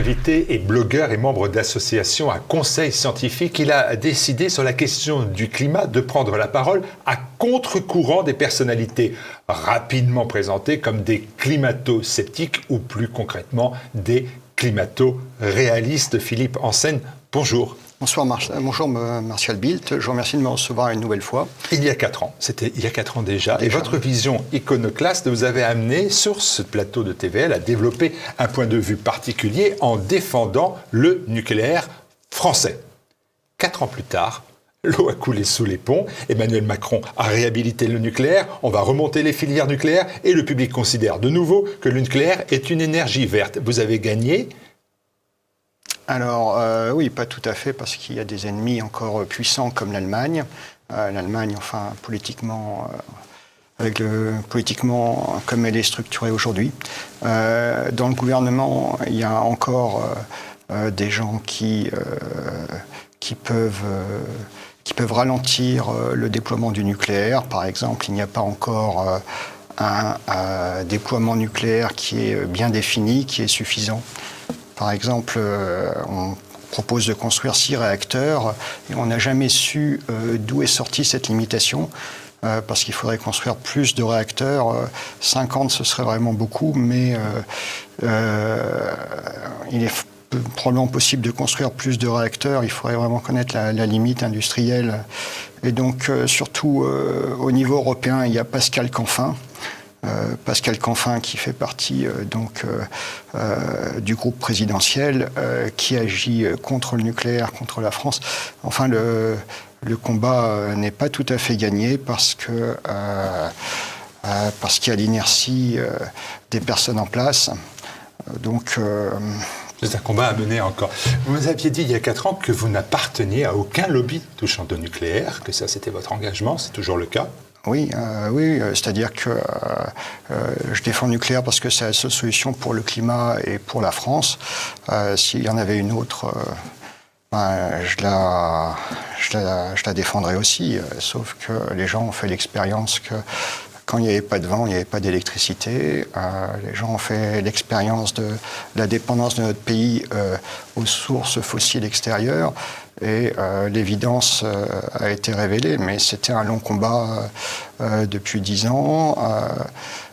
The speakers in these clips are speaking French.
invité est blogueur et membre d'association à conseil scientifique. Il a décidé sur la question du climat de prendre la parole à contre-courant des personnalités rapidement présentées comme des climato-sceptiques ou plus concrètement des climato-réalistes. Philippe Hansen, bonjour. Bonjour Martial Bildt, je vous remercie de me recevoir une nouvelle fois. Il y a 4 ans, c'était il y a 4 ans déjà, et votre vision iconoclaste vous avait amené sur ce plateau de TVL à développer un point de vue particulier en défendant le nucléaire français. 4 ans plus tard, l'eau a coulé sous les ponts, Emmanuel Macron a réhabilité le nucléaire, on va remonter les filières nucléaires et le public considère de nouveau que le nucléaire est une énergie verte. Vous avez gagné ? Alors oui, pas tout à fait, parce qu'il y a des ennemis encore puissants comme l'Allemagne. L'Allemagne, enfin, politiquement, politiquement comme elle est structurée aujourd'hui. Dans le gouvernement, il y a encore des gens qui peuvent ralentir le déploiement du nucléaire. Par exemple, il n'y a pas encore un déploiement nucléaire qui est bien défini, qui est suffisant. Par exemple, on propose de construire 6 réacteurs et on n'a jamais su d'où est sortie cette limitation, parce qu'il faudrait construire plus de réacteurs. 50, ce serait vraiment beaucoup, mais il est probablement possible de construire plus de réacteurs. Il faudrait vraiment connaître la limite industrielle. Et donc, surtout au niveau européen, il y a Pascal Canfin. Pascal Canfin qui fait partie du groupe présidentiel qui agit contre le nucléaire, contre la France. Enfin, le combat n'est pas tout à fait gagné parce qu'il y a l'inertie des personnes en place. C'est un combat à mener encore. Vous aviez dit il y a 4 ans que vous n'apparteniez à aucun lobby touchant au nucléaire, que ça c'était votre engagement, c'est toujours le cas ? Oui, c'est-à-dire que je défends le nucléaire parce que c'est la seule solution pour le climat et pour la France. S'il y en avait une autre, je la défendrais aussi, sauf que les gens ont fait l'expérience que quand il n'y avait pas de vent, il n'y avait pas d'électricité. Les gens ont fait l'expérience de la dépendance de notre pays aux sources fossiles extérieures. Et l'évidence a été révélée, mais c'était un long combat depuis 10 ans.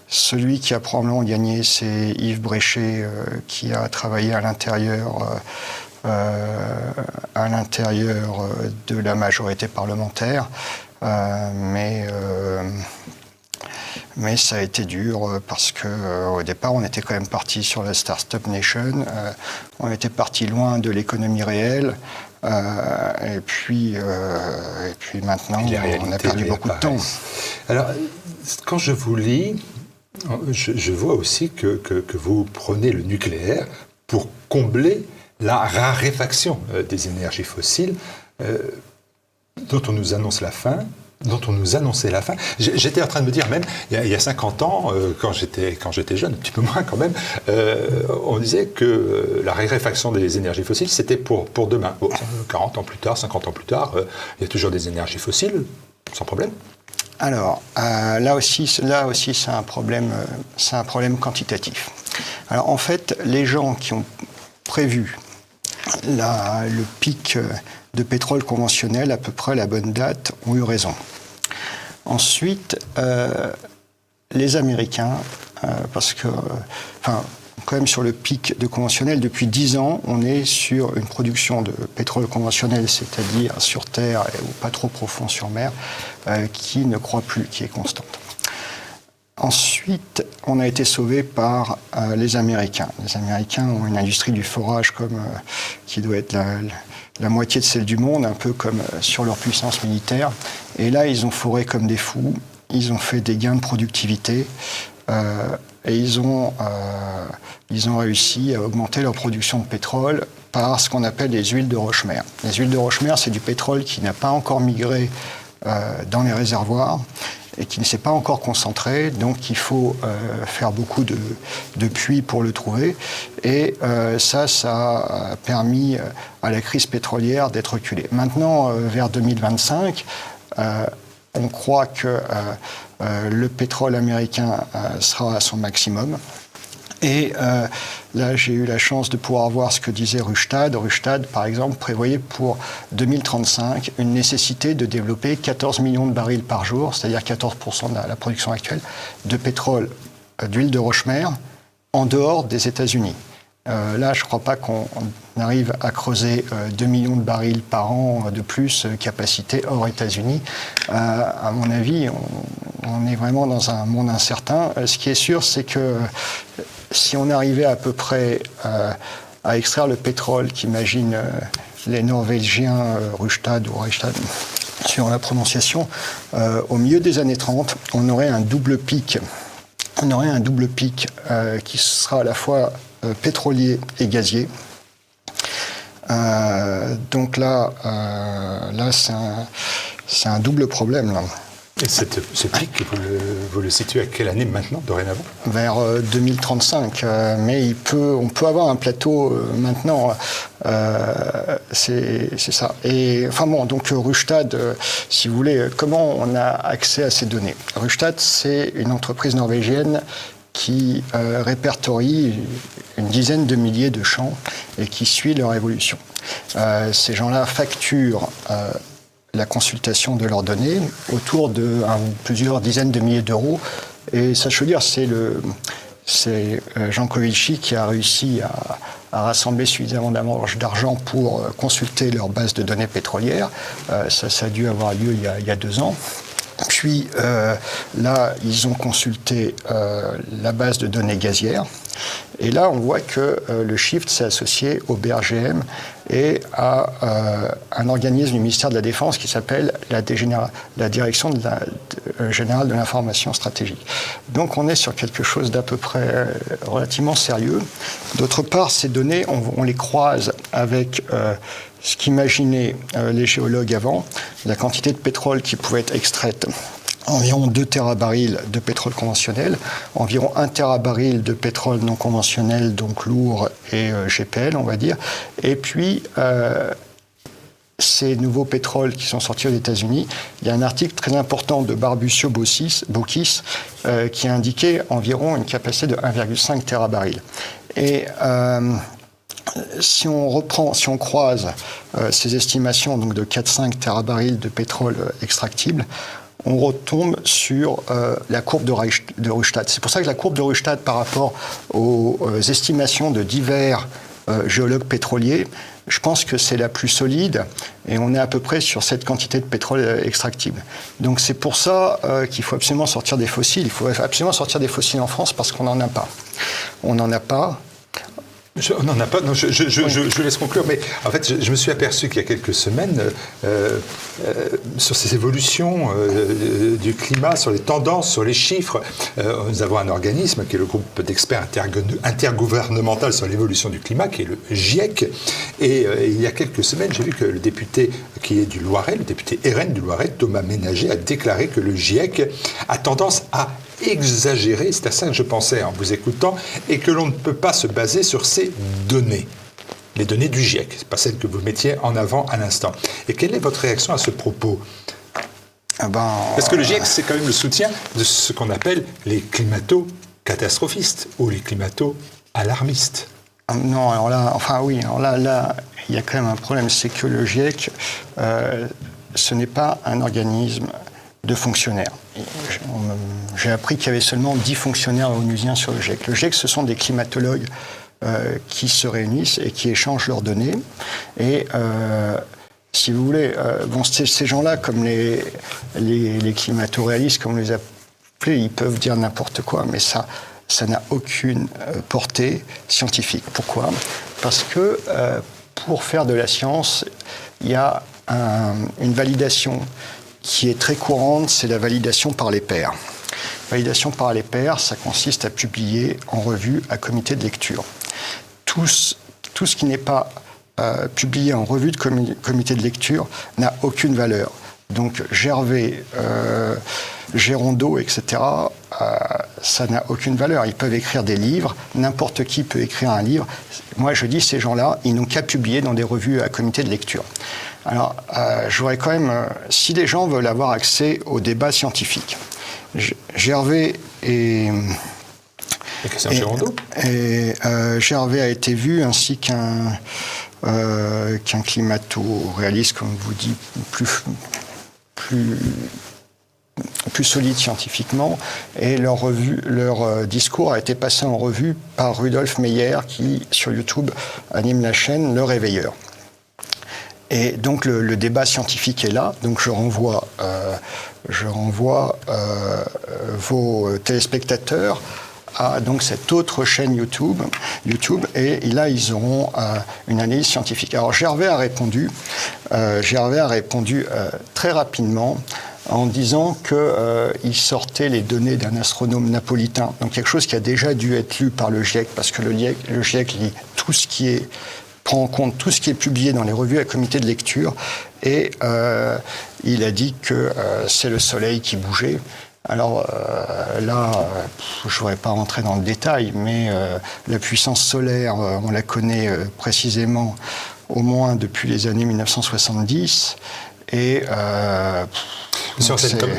Celui qui a probablement gagné, c'est Yves Bréchet, qui a travaillé à l'intérieur de la majorité parlementaire. Mais ça a été dur parce qu'au départ, on était quand même parti sur la Start-up Nation. On était parti loin de l'économie réelle. Et puis maintenant, on a perdu beaucoup de temps. Alors, quand je vous lis, je vois aussi que vous prenez le nucléaire pour combler la raréfaction des énergies fossiles dont on nous annonce la fin. J'étais en train de me dire même, il y a 50 ans, quand j'étais jeune, un petit peu moins quand même, on disait que la raréfaction des énergies fossiles, c'était pour demain. Bon, 40 ans plus tard, 50 ans plus tard, il y a toujours des énergies fossiles, sans problème. Alors, là aussi, c'est un problème quantitatif. Alors, en fait, les gens qui ont prévu le pic de pétrole conventionnel, à peu près la bonne date, ont eu raison. Ensuite, les Américains, parce que, quand même sur le pic de conventionnel, depuis 10 ans, on est sur une production de pétrole conventionnel, c'est-à-dire sur terre ou pas trop profond sur mer, qui ne croît plus, qui est constante. Ensuite, on a été sauvé par les Américains. Les Américains ont une industrie du forage qui doit être la moitié de celle du monde, un peu comme sur leur puissance militaire. Et là, ils ont foré comme des fous. Ils ont fait des gains de productivité et ils ont réussi à augmenter leur production de pétrole par ce qu'on appelle les huiles de roche-mer. Les huiles de roche-mer, c'est du pétrole qui n'a pas encore migré dans les réservoirs et qui ne s'est pas encore concentré, donc il faut faire beaucoup de puits pour le trouver. Et ça a permis à la crise pétrolière d'être reculée. Maintenant, vers 2025, on croit que le pétrole américain sera à son maximum. Et là, j'ai eu la chance de pouvoir voir ce que disait Rystad. Rystad, par exemple, prévoyait pour 2035 une nécessité de développer 14 millions de barils par jour, c'est-à-dire 14% de la production actuelle, de pétrole, d'huile de rochemer, en dehors des États-Unis. Là, je ne crois pas qu'on arrive à creuser 2 millions de barils par an de plus capacité hors États-Unis. À mon avis, on est vraiment dans un monde incertain. Ce qui est sûr, c'est que si on arrivait à peu près à extraire le pétrole qu'imagine les Norvégiens, Rystad ou Rystad, sur la prononciation, au milieu des années 30, on aurait un double pic. On aurait un double pic qui sera à la fois pétrolier et gazier. Donc là c'est un double problème, là. Et ce pic, vous le situez à quelle année maintenant, dorénavant ? Vers 2035. Mais on peut avoir un plateau maintenant. C'est ça. Et enfin bon, donc Rystad, si vous voulez, comment on a accès à ces données ? Rystad, c'est une entreprise norvégienne qui répertorie une dizaine de milliers de champs et qui suit leur évolution. Ces gens-là facturent la consultation de leurs données autour de plusieurs dizaines de milliers d'euros. Et ça, je veux dire, c'est Jean Covici qui a réussi à rassembler suffisamment d'argent pour consulter leur base de données pétrolières. Ça a dû avoir lieu il y a 2 ans. Puis là, ils ont consulté la base de données gazières. Et là, on voit que le Shift s'est associé au BRGM et à un organisme du ministère de la Défense qui s'appelle la Direction générale de l'information stratégique. Donc on est sur quelque chose d'à peu près relativement sérieux. D'autre part, ces données, on les croise avec ce qu'imaginaient les géologues avant, la quantité de pétrole qui pouvait être extraite. Environ 2 térabarils de pétrole conventionnel, environ 1 térabaril de pétrole non conventionnel, donc lourd et GPL, on va dire. Et puis, ces nouveaux pétroles qui sont sortis aux États-Unis, il y a un article très important de Barbucio-Bokis qui a indiqué environ une capacité de 1,5 térabaril. Et si on croise ces estimations donc de 4-5 térabarils de pétrole extractible, on retombe sur la courbe de Rystad. C'est pour ça que la courbe de Rystad par rapport aux estimations de divers géologues pétroliers, je pense que c'est la plus solide et on est à peu près sur cette quantité de pétrole extractible. Donc c'est pour ça qu'il faut absolument sortir des fossiles. Il faut absolument sortir des fossiles en France parce qu'on n'en a pas. On n'en a pas. On n'en a pas, non, je laisse conclure, mais en fait, je me suis aperçu qu'il y a quelques semaines, sur ces évolutions du climat, sur les tendances, sur les chiffres, nous avons un organisme qui est le groupe d'experts intergouvernemental sur l'évolution du climat, qui est le GIEC, et il y a quelques semaines, j'ai vu que le député qui est du Loiret, le député RN du Loiret, Thomas Ménager, a déclaré que le GIEC a tendance à exagéré, c'est à ça que je pensais en vous écoutant, et que l'on ne peut pas se baser sur ces données, les données du GIEC, ce n'est pas celles que vous mettiez en avant à l'instant. Et quelle est votre réaction à ce propos ? Parce que le GIEC, c'est quand même le soutien de ce qu'on appelle les climato-catastrophistes ou les climato-alarmistes. Non, alors là, enfin oui, alors là, il y a quand même un problème, c'est que le GIEC, ce n'est pas un organisme de fonctionnaires. J'ai appris qu'il y avait seulement 10 fonctionnaires onusiens sur le GIEC. Le GIEC, ce sont des climatologues qui se réunissent et qui échangent leurs données. Et si vous voulez, ces gens-là, comme les climato-réalistes, comme on les appelle, ils peuvent dire n'importe quoi, mais ça n'a aucune portée scientifique. Pourquoi ? Parce que pour faire de la science, il y a une validation qui est très courante, c'est la validation par les pairs. Validation par les pairs, ça consiste à publier en revue à comité de lecture. Tout ce qui n'est pas publié en revue de comité de lecture n'a aucune valeur. Donc Gervais, Gérondeau, etc., ça n'a aucune valeur. Ils peuvent écrire des livres, n'importe qui peut écrire un livre. Moi, je dis, ces gens-là, ils n'ont qu'à publier dans des revues à comité de lecture. Alors, je voudrais quand même, si les gens veulent avoir accès au débat scientifique, Gervais et Et Christian Girondeau. Et Gervais a été vu, ainsi qu'un climato-réaliste, comme vous dites, plus solide scientifiquement, et leur discours a été passé en revue par Rudolf Meyer, qui, sur YouTube, anime la chaîne Le Réveilleur. Et donc le débat scientifique est là, donc je renvoie vos téléspectateurs à donc cette autre chaîne YouTube, et là ils auront une analyse scientifique. Alors Gervais a répondu très rapidement en disant qu'il sortait les données d'un astronome napolitain, donc quelque chose qui a déjà dû être lu par le GIEC, parce que le GIEC lit prend en compte tout ce qui est publié dans les revues à comité de lecture, et il a dit que c'est le Soleil qui bougeait. Alors là, je ne voudrais pas rentrer dans le détail, mais la puissance solaire, on la connaît précisément au moins depuis les années 1970, et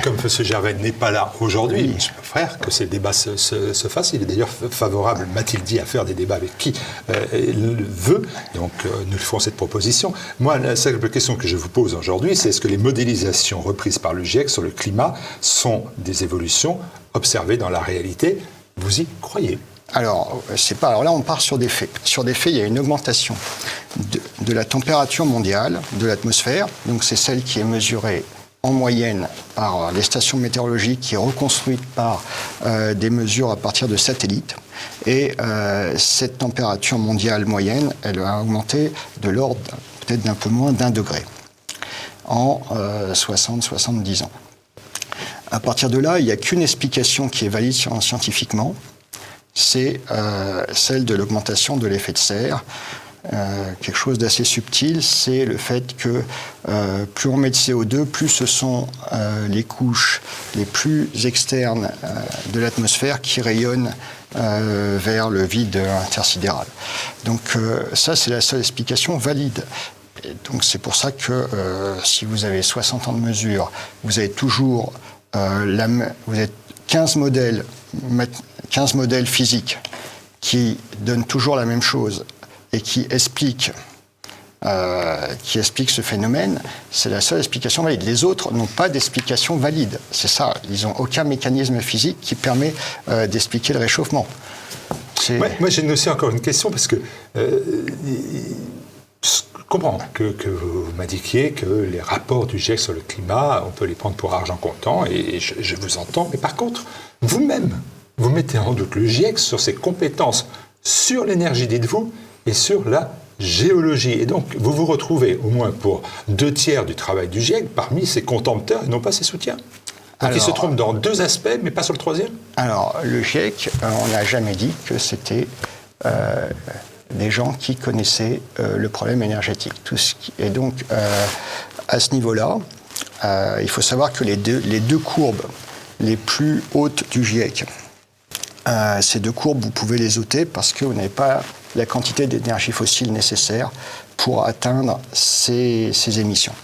comme M. Gervais n'est pas là aujourd'hui, oui. Monsieur mon frère, que ces débats se fassent. Il est d'ailleurs favorable, m'a-t-il dit, à faire des débats avec qui il veut. Donc, nous ferons cette proposition. Moi, la seule question que je vous pose aujourd'hui, c'est est-ce que les modélisations reprises par le GIEC sur le climat sont des évolutions observées dans la réalité? Vous y croyez? Alors là, on part sur des faits. Sur des faits, il y a une augmentation de la température mondiale, de l'atmosphère. Donc, c'est celle qui est mesurée en moyenne par les stations météorologiques, qui est reconstruite par des mesures à partir de satellites. Et cette température mondiale moyenne, elle a augmenté de l'ordre peut-être d'un peu moins d'1 degré en 60-70 ans. À partir de là, il n'y a qu'une explication qui est valide scientifiquement, c'est celle de l'augmentation de l'effet de serre. Quelque chose d'assez subtil, c'est le fait que plus on met de CO2, plus ce sont les couches les plus externes de l'atmosphère qui rayonnent vers le vide intersidéral. Donc ça, c'est la seule explication valide. Et donc c'est pour ça que si vous avez 60 ans de mesure, vous avez toujours vous avez 15 modèles physiques qui donnent toujours la même chose et qui expliquent ce phénomène. C'est la seule explication valide. Les autres n'ont pas d'explication valide. C'est ça. Ils n'ont aucun mécanisme physique qui permet d'expliquer le réchauffement. Ouais, moi, j'ai aussi encore une question, parce que je comprends que vous m'indiquiez que les rapports du GIEC sur le climat, on peut les prendre pour argent comptant, et je vous entends. Mais par contre, vous-même, vous mettez en doute le GIEC sur ses compétences sur l'énergie, dites-vous, et sur la géologie. Et donc, vous vous retrouvez, au moins pour 2/3 du travail du GIEC, parmi ses contempteurs et non pas ses soutiens. Donc, il se trompe dans 2 aspects, mais pas sur le 3e. Alors, le GIEC, on n'a jamais dit que c'était des gens qui connaissaient le problème énergétique. Et donc, à ce niveau-là, il faut savoir que les deux courbes les plus hautes du GIEC, ces 2 courbes, vous pouvez les ôter parce que vous n'avez pas la quantité d'énergie fossile nécessaire pour atteindre ces émissions.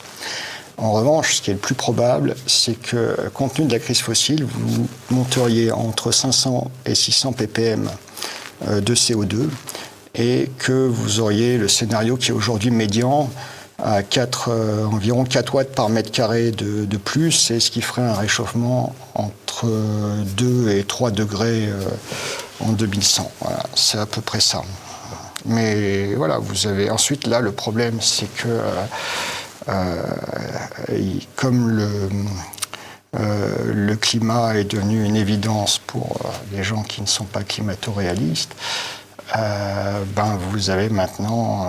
En revanche, ce qui est le plus probable, c'est que, compte tenu de la crise fossile, vous monteriez entre 500 et 600 ppm de CO2, et que vous auriez le scénario qui est aujourd'hui médian à environ 4 watts par mètre carré de plus, c'est ce qui ferait un réchauffement entre 2 et 3 degrés en 2100. Voilà, c'est à peu près ça. Mais voilà, vous avez ensuite là le problème, c'est que comme le climat est devenu une évidence pour les gens qui ne sont pas climato-réalistes, vous avez maintenant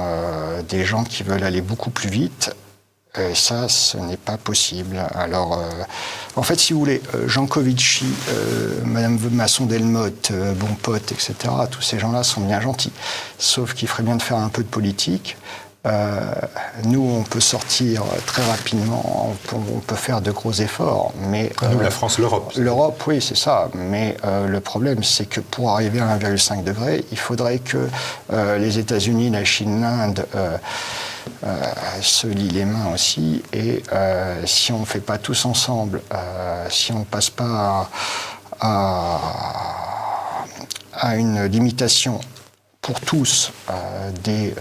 des gens qui veulent aller beaucoup plus vite. Et ça, ce n'est pas possible. Alors, en fait, si vous voulez, Jancovici, Madame Masson-Delmotte, Bonpote, etc., tous ces gens-là sont bien gentils. Sauf qu'il ferait bien de faire un peu de politique. Nous, on peut sortir très rapidement, on peut faire de gros efforts, mais... Nous, la France, l'Europe. L'Europe, oui, c'est ça. Mais le problème, c'est que pour arriver à 1,5 degré, il faudrait que les États-Unis, la Chine, l'Inde se lient les mains aussi. Et si on ne fait pas tous ensemble, si on ne passe pas à à une limitation pour tous des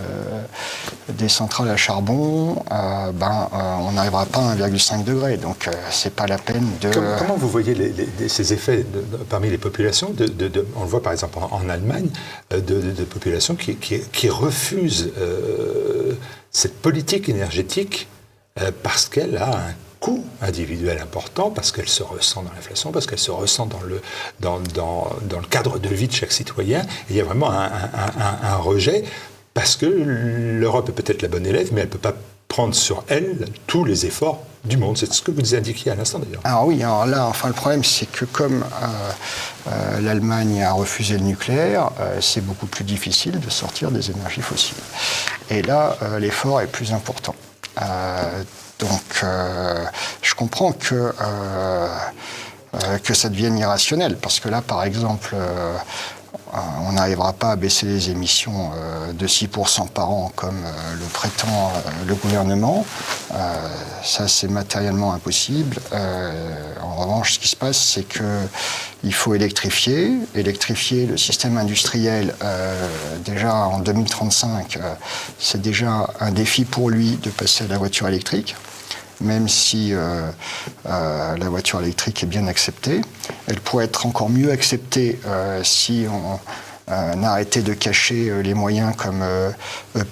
centrales à charbon, on n'arrivera pas à 1,5 degré. Donc, c'est pas la peine de... Comment vous voyez ces effets parmi les populations on le voit par exemple en Allemagne, de populations qui refusent cette politique énergétique parce qu'elle a un coût individuel important, parce qu'elle se ressent dans l'inflation, parce qu'elle se ressent dans le cadre de vie de chaque citoyen. Et il y a vraiment un rejet, parce que l'Europe est peut-être la bonne élève, mais elle ne peut pas prendre sur elle tous les efforts du monde. C'est ce que vous indiquiez à l'instant d'ailleurs. Alors oui, alors là, le problème, c'est que comme l'Allemagne a refusé le nucléaire, c'est beaucoup plus difficile de sortir des énergies fossiles. Et là, l'effort est plus important. Donc, je comprends que ça devienne irrationnel, parce que là, par exemple, on n'arrivera pas à baisser les émissions de 6% par an comme le prétend le gouvernement. Ça, c'est matériellement impossible. En revanche, ce qui se passe, c'est qu'il faut électrifier le système industriel. Déjà en 2035, c'est déjà un défi pour lui de passer à la voiture électrique. Même si la voiture électrique est bien acceptée. Elle pourrait être encore mieux acceptée si on arrêtait de cacher les moyens comme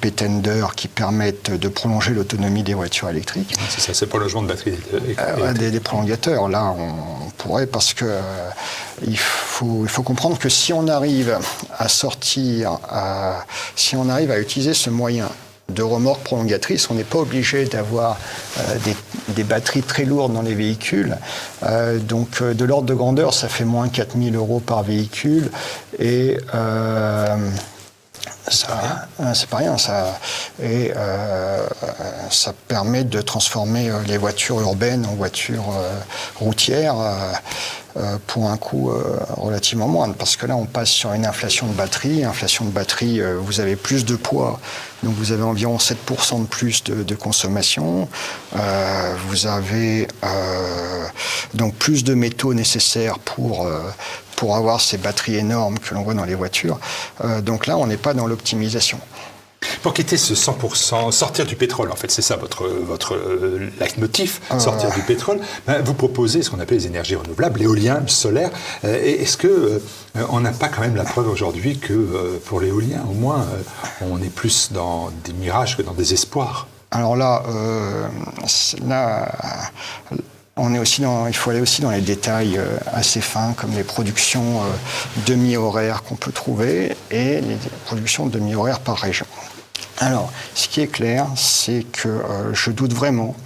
P-Tender qui permettent de prolonger l'autonomie des voitures électriques. C'est ça, c'est le prolongement de batterie. Des prolongateurs, là, on pourrait, parce que il faut comprendre que si on arrive à utiliser ce moyen de remorques prolongatrices, on n'est pas obligé d'avoir des batteries très lourdes dans les véhicules. Donc, de l'ordre de grandeur, ça fait moins 4 000 € par véhicule. Et c'est pas rien, ça. Et ça permet de transformer les voitures urbaines en voitures routières pour un coût relativement moindre. Parce que là, on passe sur une inflation de batterie. Inflation de batterie, vous avez plus de poids, donc vous avez environ 7% de plus de consommation. Vous avez donc plus de métaux nécessaires pour avoir ces batteries énormes que l'on voit dans les voitures. Donc là, on n'est pas dans l'optimisation. Pour quitter ce 100%, sortir du pétrole, en fait, c'est ça votre leitmotiv, sortir du pétrole, vous proposez ce qu'on appelle les énergies renouvelables, l'éolien, le solaire. Est-ce qu'on n'a pas quand même la preuve aujourd'hui que pour l'éolien, au moins, on est plus dans des mirages que dans des espoirs? Alors là, il faut aller aussi dans les détails assez fins, comme les productions demi-horaires qu'on peut trouver et les productions demi-horaires par région. Alors, ce qui est clair, c'est que je doute vraiment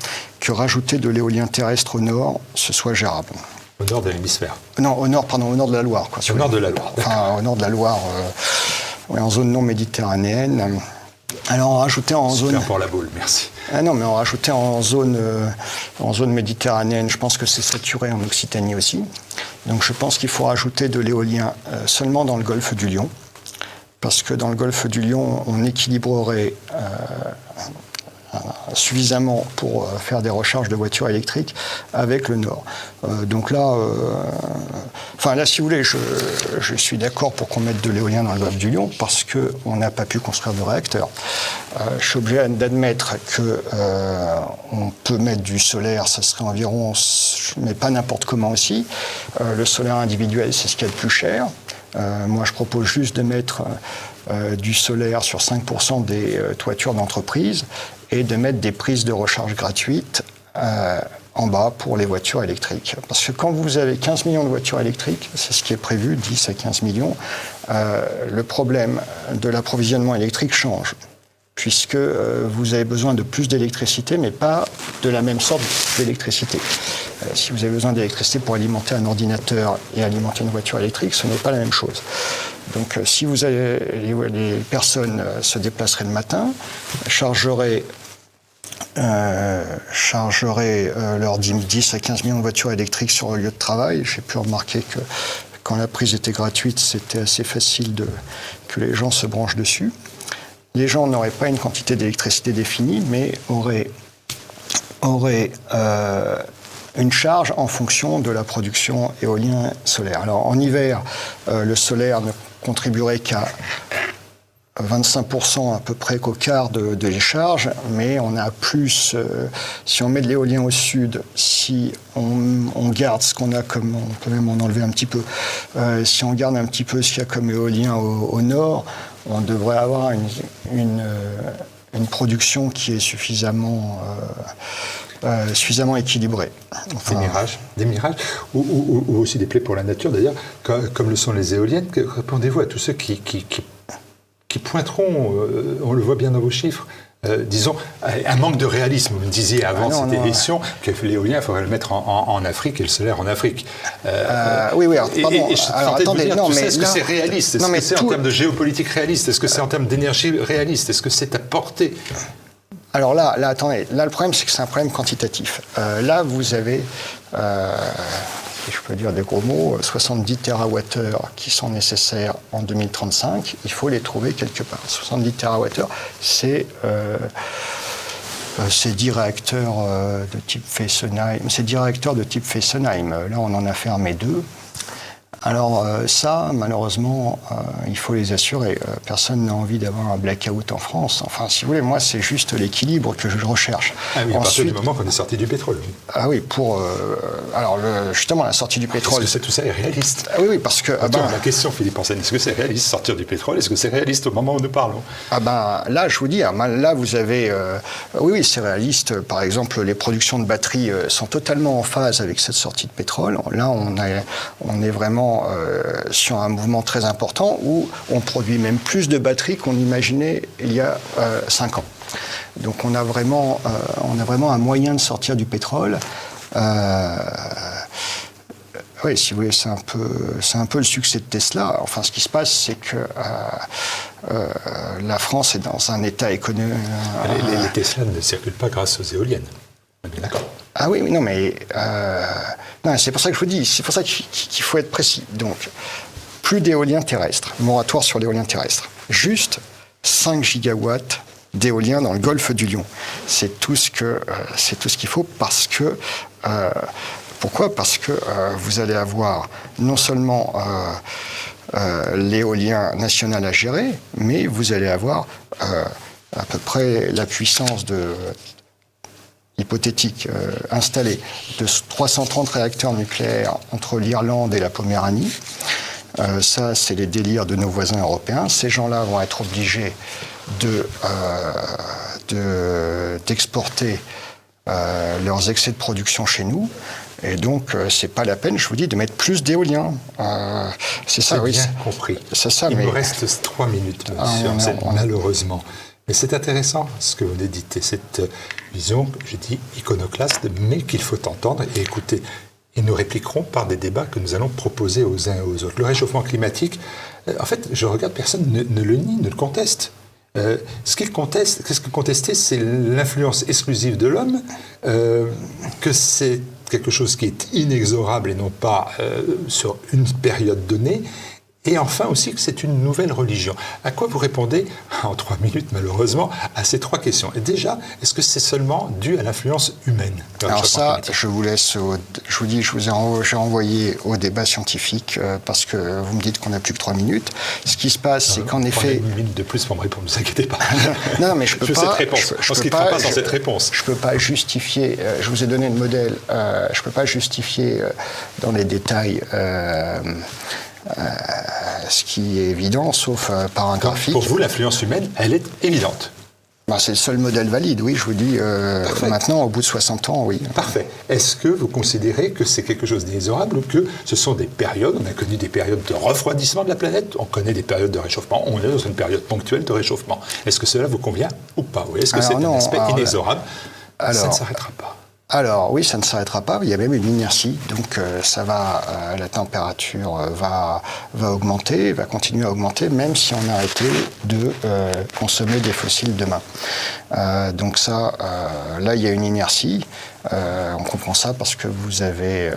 que rajouter de l'éolien terrestre au nord, ce soit gérable. Au nord de l'hémisphère? Non, au nord de la Loire. Au nord de la Loire, enfin, au nord de la Loire, en zone non méditerranéenne. Alors, en rajouter en zone... Super pour la boule, merci. Ah non, mais en rajouter en zone méditerranéenne, je pense que c'est saturé en Occitanie aussi. Donc je pense qu'il faut rajouter de l'éolien seulement dans le golfe du Lion, parce que dans le golfe du Lion, on équilibrerait suffisamment pour faire des recharges de voitures électriques avec le Nord. Donc là, si vous voulez, je suis d'accord pour qu'on mette de l'éolien dans le golfe du Lion parce qu'on n'a pas pu construire de réacteurs. Je suis obligé d'admettre qu'on peut mettre du solaire, ça serait environ, mais pas n'importe comment aussi. Le solaire individuel, c'est ce qu'il y a de plus cher. Moi, je propose juste de mettre du solaire sur 5% des toitures d'entreprise et de mettre des prises de recharge gratuites en bas pour les voitures électriques. Parce que quand vous avez 15 millions de voitures électriques, c'est ce qui est prévu, 10 à 15 millions, le problème de l'approvisionnement électrique change, puisque vous avez besoin de plus d'électricité, mais pas de la même sorte d'électricité. Si vous avez besoin d'électricité pour alimenter un ordinateur et alimenter une voiture électrique, ce n'est pas la même chose. Donc si les personnes se déplaceraient le matin, chargeraient leurs 10 à 15 millions de voitures électriques sur le lieu de travail, j'ai pu remarquer que quand la prise était gratuite, c'était assez facile que les gens se branchent dessus. Les gens n'auraient pas une quantité d'électricité définie, mais auraient une charge en fonction de la production éolienne solaire. Alors en hiver, le solaire ne contribuerait qu'à 25% à peu près qu'au quart de les charges, mais on a plus, si on met de l'éolien au sud, si on garde ce qu'on a comme, on peut même en enlever un petit peu, si on garde un petit peu ce qu'il y a comme éolien au nord, on devrait avoir une production qui est suffisamment équilibrée. Enfin, des mirages ou aussi des plaies pour la nature d'ailleurs, comme le sont les éoliennes. Répondez-vous à tous ceux qui pointeront, on le voit bien dans vos chiffres, disons, un manque de réalisme. Vous me disiez avant cette émission que l'éolien, il faudrait le mettre en Afrique et le solaire en Afrique. Oui, alors, pardon. Alors, attendez, est-ce que c'est réaliste? Est-ce que c'est en termes de géopolitique réaliste? Est-ce que c'est en termes d'énergie réaliste? Est-ce que c'est à portée? Alors là, attendez. Là, le problème, c'est que c'est un problème quantitatif. Là, vous avez... si je peux dire des gros mots, 70 TWh qui sont nécessaires en 2035, il faut les trouver quelque part. 70 TWh, c'est 10 réacteurs de type Fessenheim. C'est 10 réacteurs de type Fessenheim. Là, on en a fermé 2. Alors ça, malheureusement, il faut les assurer. Personne n'a envie d'avoir un blackout en France. Enfin, si vous voulez, moi, c'est juste l'équilibre que je recherche. Ah oui, à partir du moment qu'on est sorti du pétrole. Ah oui, alors justement, la sortie du pétrole... Est-ce que tout ça est réaliste? Ah oui, parce que... La question, Philippe Hansen, est-ce que c'est réaliste sortir du pétrole? Est-ce que c'est réaliste au moment où nous parlons? Là, je vous dis, là, vous avez... oui, c'est réaliste. Par exemple, les productions de batteries sont totalement en phase avec cette sortie de pétrole. Là, on est vraiment sur un mouvement très important où on produit même plus de batteries qu'on imaginait il y a 5 ans. Donc on a vraiment un moyen de sortir du pétrole. Oui, si vous voulez, c'est un peu le succès de Tesla. Enfin, ce qui se passe, c'est que la France est dans un état économique... Les Tesla ne circulent pas grâce aux éoliennes. On est bien d'accord. Ah oui, non, mais non, c'est pour ça que je vous dis, c'est pour ça qu'il faut être précis. Donc, plus d'éolien terrestre, moratoire sur l'éolien terrestre. Juste 5 gigawatts d'éolien dans le golfe du Lion. C'est tout ce qu'il faut parce que... pourquoi? Parce que vous allez avoir non seulement l'éolien national à gérer, mais vous allez avoir à peu près la puissance hypothétique installée de 330 réacteurs nucléaires entre l'Irlande et la Poméranie. Ça, c'est les délires de nos voisins européens. Ces gens-là vont être obligés d'exporter leurs excès de production chez nous. Et donc, c'est pas la peine, je vous dis, de mettre plus d'éolien. C'est ça, oui. J'ai bien compris. C'est ça, Il me reste 3 minutes, monsieur, malheureusement. Mais c'est intéressant ce que vous dites, et cette vision, je dis, iconoclaste, mais qu'il faut entendre et écouter. Et nous répliquerons par des débats que nous allons proposer aux uns et aux autres. Le réchauffement climatique, en fait, je regarde, personne ne le nie, ne le conteste. Ce qu'il conteste, qu'est-ce que contester, c'est l'influence exclusive de l'homme, que c'est quelque chose qui est inexorable et non pas sur une période donnée. Et enfin aussi que c'est une nouvelle religion. À quoi vous répondez, en 3 minutes malheureusement, à ces 3 questions? Et déjà, est-ce que c'est seulement dû à l'influence humaine? Alors ça, je vous laisse, j'ai envoyé au débat scientifique parce que vous me dites qu'on n'a plus que 3 minutes. Ce qui se passe, c'est qu'en effet... 1 minute de plus pour me répondre, ne vous inquiétez pas. Non, mais je peux pas... Cette réponse. Je ne quitterai pas sans cette réponse. Je ne peux pas justifier, je vous ai donné le modèle, je ne peux pas justifier dans les détails... ce qui est évident, sauf par un graphique. Pour vous, l'influence humaine, elle est évidente. C'est le seul modèle valide, oui, je vous dis. Maintenant, au bout de 60 ans, oui. Parfait. Est-ce que vous considérez que c'est quelque chose d'inexorable ou que ce sont des périodes, on a connu des périodes de refroidissement de la planète, on connaît des périodes de réchauffement, on est dans une période ponctuelle de réchauffement. Est-ce que cela vous convient ou pas? Ou est-ce que c'est un aspect inexorable? Ça ne s'arrêtera pas. Alors oui, ça ne s'arrêtera pas, il y a même une inertie, donc la température va augmenter, va continuer à augmenter, même si on arrêtait de consommer des fossiles demain. Donc ça, là il y a une inertie. On comprend ça parce que vous avez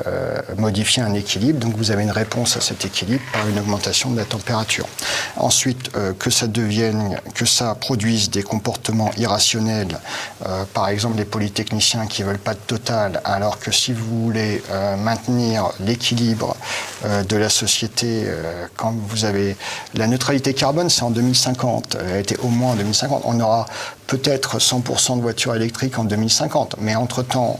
modifié un équilibre, donc vous avez une réponse à cet équilibre par une augmentation de la température. Ensuite, que ça produise des comportements irrationnels, par exemple les polytechniciens qui veulent pas de Total, alors que si vous voulez maintenir l'équilibre de la société, quand vous avez la neutralité carbone, c'est en 2050, elle a été au moins en 2050. On aura peut-être 100% de voitures électriques en 2050, mais entre-temps,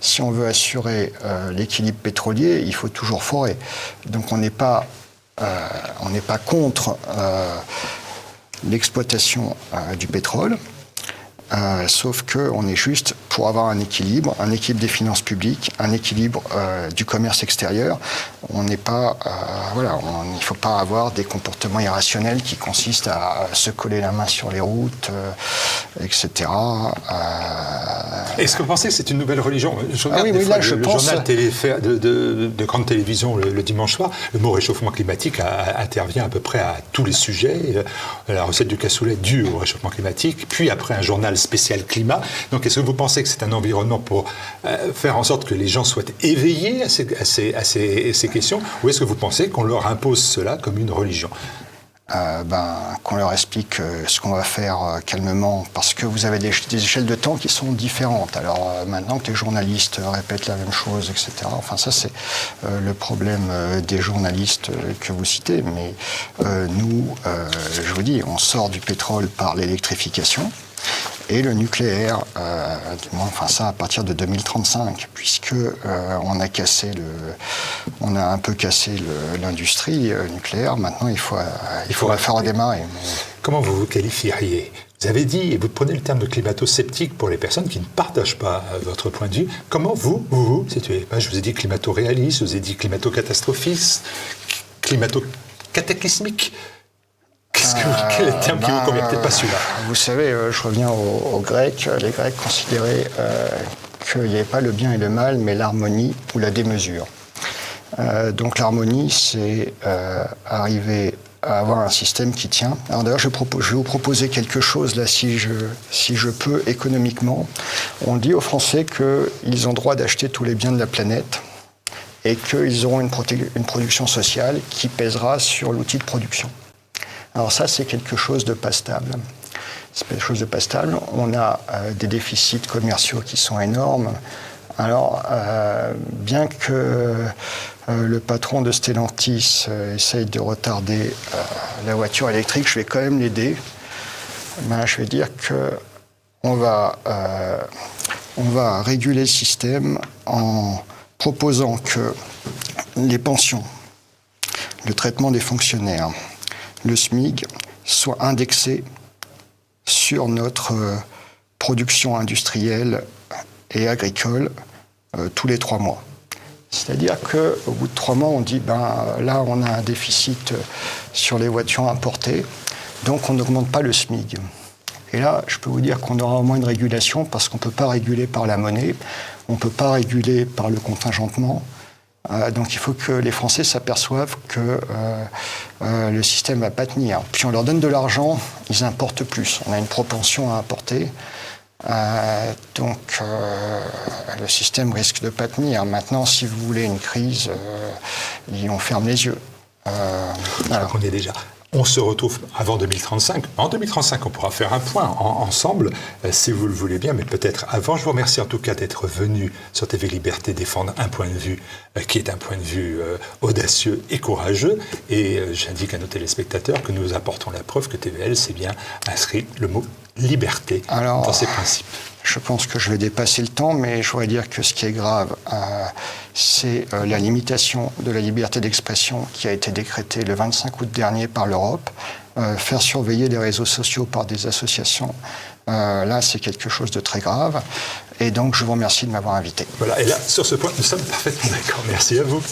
si on veut assurer l'équilibre pétrolier, il faut toujours forer. Donc on n'est pas contre l'exploitation du pétrole, sauf qu'on est juste pour avoir un équilibre des finances publiques, un équilibre du commerce extérieur. On n'est pas, il ne faut pas avoir des comportements irrationnels qui consistent à se coller la main sur les routes, etc. Est-ce que vous pensez que c'est une nouvelle religion? Je regarde le pense... journal de grande télévision le dimanche soir. Le mot réchauffement climatique intervient à peu près à tous les sujets. La recette du cassoulet due au réchauffement climatique, puis après un journal spécial climat. Donc est-ce que vous pensez que c'est un environnement pour faire en sorte que les gens soient éveillés à ces questions, ou est-ce que vous pensez qu'on leur impose cela comme une religion? Qu'on leur explique ce qu'on va faire calmement, parce que vous avez des échelles de temps qui sont différentes. Alors maintenant que les journalistes répètent la même chose, etc. Enfin ça c'est le problème des journalistes que vous citez, mais nous, je vous dis, on sort du pétrole par l'électrification. Et le nucléaire, ça à partir de 2035, puisque on a un peu cassé l'industrie nucléaire. Maintenant, il faut la faire redémarrer. Comment vous vous qualifieriez? Vous avez dit, et vous prenez le terme de climato-sceptique pour les personnes qui ne partagent pas votre point de vue. Comment vous vous situez? Je vous ai dit climato-réaliste, je vous ai dit climato-catastrophiste, climato-cataclysmique. Quel est le terme qui vous convient? Peut-être pas celui-là. Vous savez, je reviens aux Grecs. Les Grecs considéraient qu'il n'y avait pas le bien et le mal, mais l'harmonie ou la démesure. Donc l'harmonie, c'est arriver à avoir un système qui tient. Alors d'ailleurs, je vais vous proposer quelque chose, là, si je peux, économiquement. On dit aux Français qu'ils ont droit d'acheter tous les biens de la planète et qu'ils auront une production sociale qui pèsera sur l'outil de production. Alors ça, c'est quelque chose de pas stable. C'est quelque chose de pas stable. On a des déficits commerciaux qui sont énormes. Alors, bien que le patron de Stellantis essaye de retarder la voiture électrique, je vais quand même l'aider. Je vais dire qu'on va réguler le système en proposant que les pensions, le traitement des fonctionnaires, le SMIC soit indexé sur notre production industrielle et agricole tous les 3 mois. C'est-à-dire qu'au bout de 3 mois, on dit là, on a un déficit sur les voitures importées, donc on n'augmente pas le SMIC. Et là, je peux vous dire qu'on aura au moins une régulation parce qu'on ne peut pas réguler par la monnaie, on ne peut pas réguler par le contingentement. Donc il faut que les Français s'aperçoivent que le système ne va pas tenir. Puis on leur donne de l'argent, ils importent plus. On a une propension à importer. Donc le système risque de ne pas tenir. Maintenant, si vous voulez une crise, on ferme les yeux. Voilà. On est déjà. On se retrouve avant 2035. En 2035, on pourra faire un point ensemble, si vous le voulez bien, mais peut-être avant. Je vous remercie en tout cas d'être venu sur TV Liberté défendre un point de vue qui est un point de vue audacieux et courageux. Et j'indique à nos téléspectateurs que nous apportons la preuve que TVL s'est bien inscrit le mot liberté dans ses principes. Je pense que je vais dépasser le temps, mais je voudrais dire que ce qui est grave, c'est la limitation de la liberté d'expression qui a été décrétée le 25 août dernier par l'Europe. Faire surveiller les réseaux sociaux par des associations, là, c'est quelque chose de très grave. Et donc, je vous remercie de m'avoir invité. Voilà, et là, sur ce point, nous sommes parfaitement d'accord. Merci à vous.